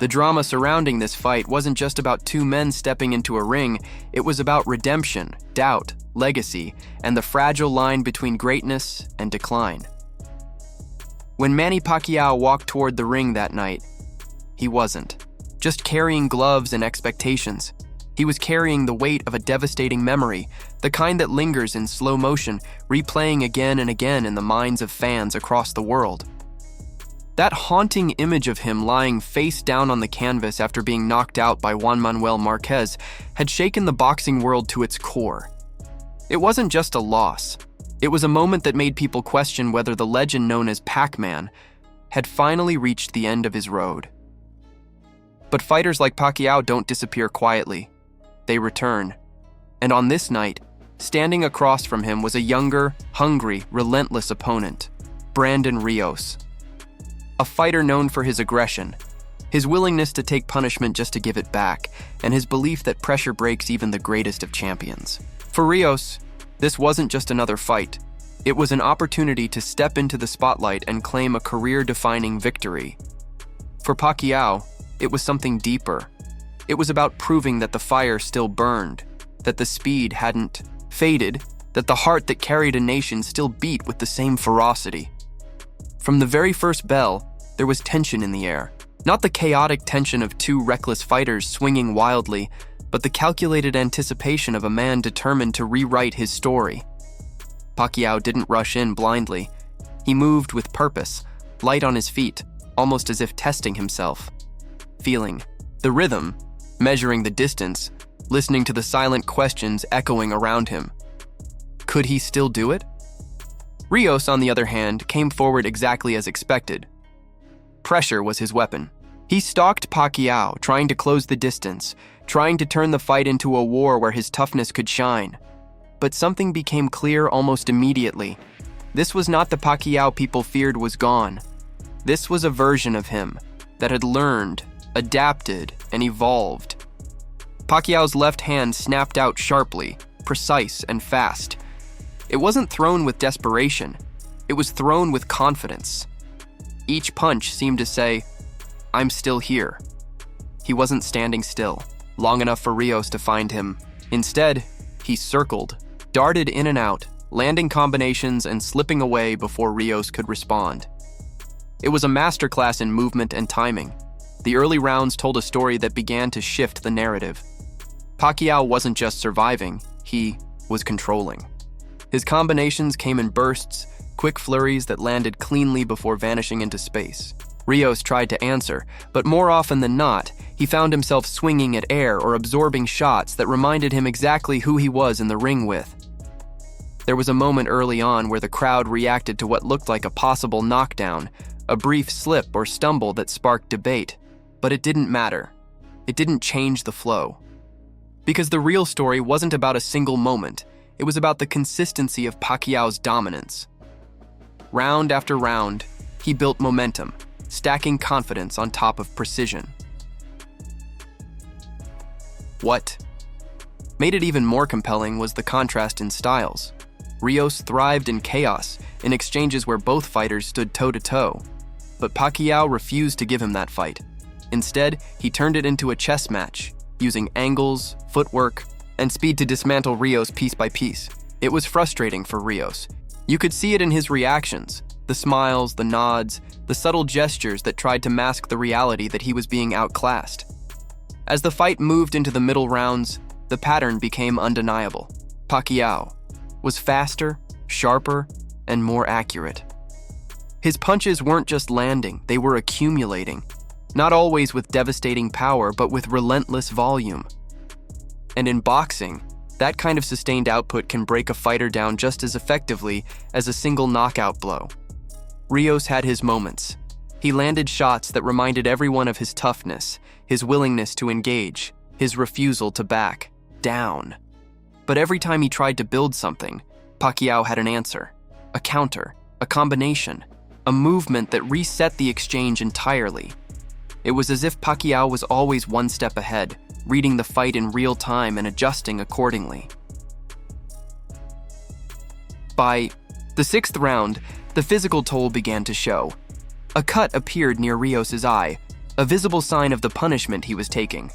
The drama surrounding this fight wasn't just about two men stepping into a ring, it was about redemption, doubt, legacy, and the fragile line between greatness and decline. When Manny Pacquiao walked toward the ring that night, he wasn't just carrying gloves and expectations. He was carrying the weight of a devastating memory, the kind that lingers in slow motion, replaying again and again in the minds of fans across the world. That haunting image of him lying face down on the canvas after being knocked out by Juan Manuel Marquez had shaken the boxing world to its core. It wasn't just a loss. It was a moment that made people question whether the legend known as Pac-Man had finally reached the end of his road. But fighters like Pacquiao don't disappear quietly. They return. And on this night, standing across from him was a younger, hungry, relentless opponent, Brandon Rios. A fighter known for his aggression, his willingness to take punishment just to give it back, and his belief that pressure breaks even the greatest of champions. For Rios, this wasn't just another fight. It was an opportunity to step into the spotlight and claim a career-defining victory. For Pacquiao, it was something deeper. It was about proving that the fire still burned, that the speed hadn't faded, that the heart that carried a nation still beat with the same ferocity. From the very first bell, there was tension in the air. Not the chaotic tension of two reckless fighters swinging wildly, but the calculated anticipation of a man determined to rewrite his story. Pacquiao didn't rush in blindly. He moved with purpose, light on his feet, almost as if testing himself. Feeling the rhythm, measuring the distance, listening to the silent questions echoing around him. Could he still do it? Rios, on the other hand, came forward exactly as expected. Pressure was his weapon. He stalked Pacquiao, trying to close the distance, trying to turn the fight into a war where his toughness could shine. But something became clear almost immediately. This was not the Pacquiao people feared was gone. This was a version of him that had learned, adapted, and evolved. Pacquiao's left hand snapped out sharply, precise and fast. It wasn't thrown with desperation. It was thrown with confidence. Each punch seemed to say, "I'm still here." He wasn't standing still, long enough for Rios to find him. Instead, he circled, darted in and out, landing combinations and slipping away before Rios could respond. It was a masterclass in movement and timing. The early rounds told a story that began to shift the narrative. Pacquiao wasn't just surviving, he was controlling. His combinations came in bursts, quick flurries that landed cleanly before vanishing into space. Rios tried to answer, but more often than not, he found himself swinging at air or absorbing shots that reminded him exactly who he was in the ring with. There was a moment early on where the crowd reacted to what looked like a possible knockdown, a brief slip or stumble that sparked debate. But it didn't matter. It didn't change the flow. Because the real story wasn't about a single moment. It was about the consistency of Pacquiao's dominance. Round after round, he built momentum, stacking confidence on top of precision. What made it even more compelling was the contrast in styles. Rios thrived in chaos, in exchanges where both fighters stood toe-to-toe. But Pacquiao refused to give him that fight. Instead, he turned it into a chess match, using angles, footwork, and speed to dismantle Rios piece by piece. It was frustrating for Rios. You could see it in his reactions, the smiles, the nods, the subtle gestures that tried to mask the reality that he was being outclassed. As the fight moved into the middle rounds, the pattern became undeniable. Pacquiao was faster, sharper, and more accurate. His punches weren't just landing, they were accumulating. Not always with devastating power, but with relentless volume. And in boxing, that kind of sustained output can break a fighter down just as effectively as a single knockout blow. Rios had his moments. He landed shots that reminded everyone of his toughness, his willingness to engage, his refusal to back down. But every time he tried to build something, Pacquiao had an answer, a counter, a combination, a movement that reset the exchange entirely. It was as if Pacquiao was always one step ahead, reading the fight in real time and adjusting accordingly. By the sixth round, the physical toll began to show. A cut appeared near Rios' eye, a visible sign of the punishment he was taking.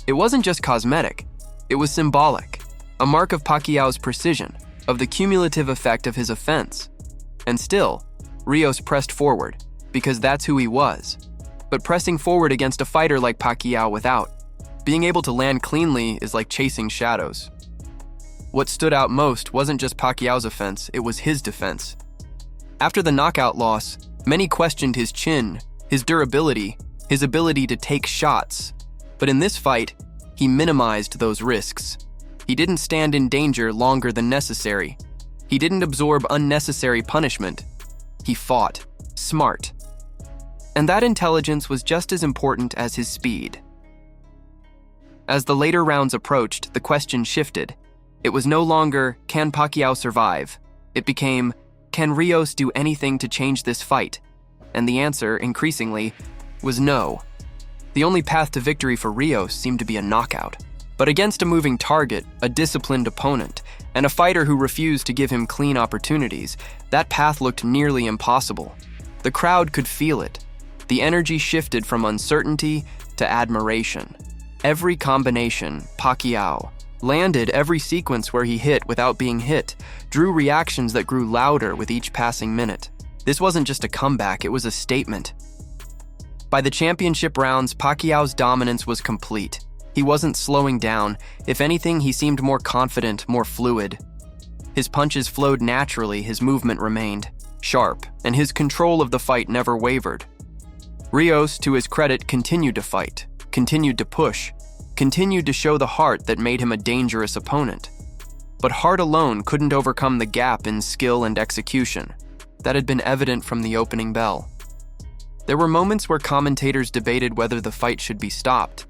It wasn't just cosmetic, it was symbolic, a mark of Pacquiao's precision, of the cumulative effect of his offense. And still, Rios pressed forward, because that's who he was. But pressing forward against a fighter like Pacquiao without being able to land cleanly is like chasing shadows. What stood out most wasn't just Pacquiao's offense, it was his defense. After the knockout loss, many questioned his chin, his durability, his ability to take shots. But in this fight, he minimized those risks. He didn't stand in danger longer than necessary. He didn't absorb unnecessary punishment. He fought, smart. And that intelligence was just as important as his speed. As the later rounds approached, the question shifted. It was no longer, can Pacquiao survive? It became, can Rios do anything to change this fight? And the answer, increasingly, was no. The only path to victory for Rios seemed to be a knockout. But against a moving target, a disciplined opponent, and a fighter who refused to give him clean opportunities, that path looked nearly impossible. The crowd could feel it. The energy shifted from uncertainty to admiration. Every combination, Pacquiao, landed every sequence where he hit without being hit, drew reactions that grew louder with each passing minute. This wasn't just a comeback, it was a statement. By the championship rounds, Pacquiao's dominance was complete. He wasn't slowing down. If anything, he seemed more confident, more fluid. His punches flowed naturally, his movement remained sharp, and his control of the fight never wavered. Rios, to his credit, continued to fight, continued to push, continued to show the heart that made him a dangerous opponent. But heart alone couldn't overcome the gap in skill and execution that had been evident from the opening bell. There were moments where commentators debated whether the fight should be stopped.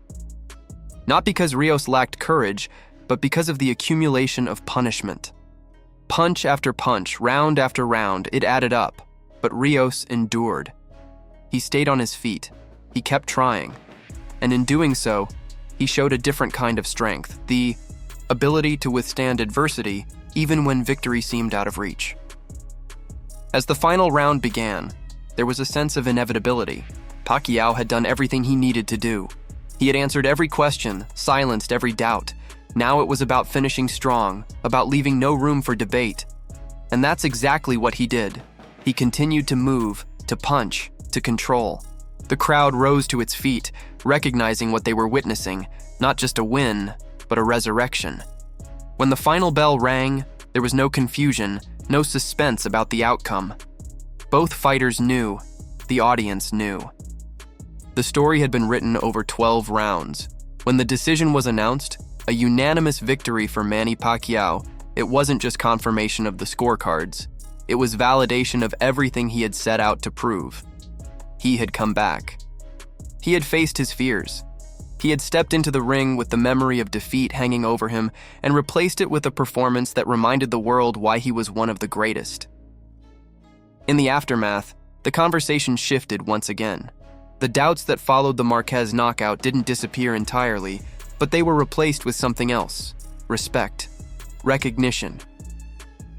Not because Rios lacked courage, but because of the accumulation of punishment. Punch after punch, round after round, it added up, but Rios endured. He stayed on his feet. He kept trying. And in doing so, he showed a different kind of strength, the ability to withstand adversity even when victory seemed out of reach. As the final round began, there was a sense of inevitability. Pacquiao had done everything he needed to do. He had answered every question, silenced every doubt. Now it was about finishing strong, about leaving no room for debate. And that's exactly what he did. He continued to move, to punch, to control. The crowd rose to its feet, recognizing what they were witnessing, not just a win, but a resurrection. When the final bell rang, there was no confusion, no suspense about the outcome. Both fighters knew. The audience knew. The story had been written over 12 rounds. When the decision was announced, a unanimous victory for Manny Pacquiao, it wasn't just confirmation of the scorecards. It was validation of everything he had set out to prove. He had come back. He had faced his fears. He had stepped into the ring with the memory of defeat hanging over him and replaced it with a performance that reminded the world why he was one of the greatest. In the aftermath, the conversation shifted once again. The doubts that followed the Marquez knockout didn't disappear entirely, but they were replaced with something else: respect, recognition.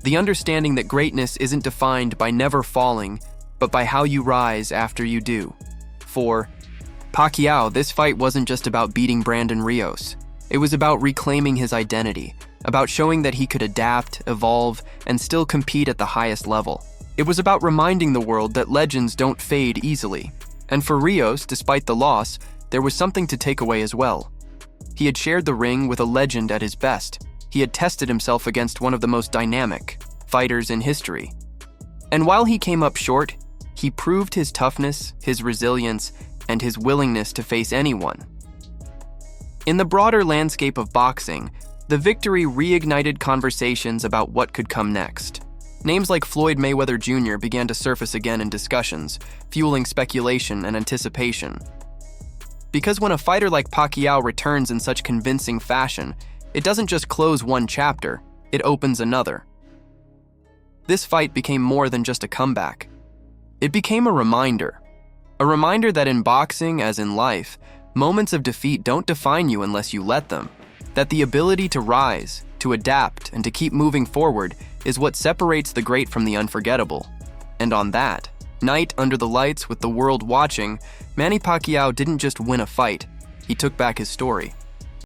The understanding that greatness isn't defined by never falling, but by how you rise after you do. For Pacquiao, this fight wasn't just about beating Brandon Rios. It was about reclaiming his identity, about showing that he could adapt, evolve, and still compete at the highest level. It was about reminding the world that legends don't fade easily. And for Rios, despite the loss, there was something to take away as well. He had shared the ring with a legend at his best. He had tested himself against one of the most dynamic fighters in history. And while he came up short, he proved his toughness, his resilience, and his willingness to face anyone. In the broader landscape of boxing, the victory reignited conversations about what could come next. Names like Floyd Mayweather Jr. began to surface again in discussions, fueling speculation and anticipation. Because when a fighter like Pacquiao returns in such convincing fashion, it doesn't just close one chapter, it opens another. This fight became more than just a comeback. It became a reminder that in boxing, as in life, moments of defeat don't define you unless you let them. That the ability to rise, to adapt, and to keep moving forward is what separates the great from the unforgettable. And on that, Night under the lights with the world watching, Manny Pacquiao didn't just win a fight, he took back his story.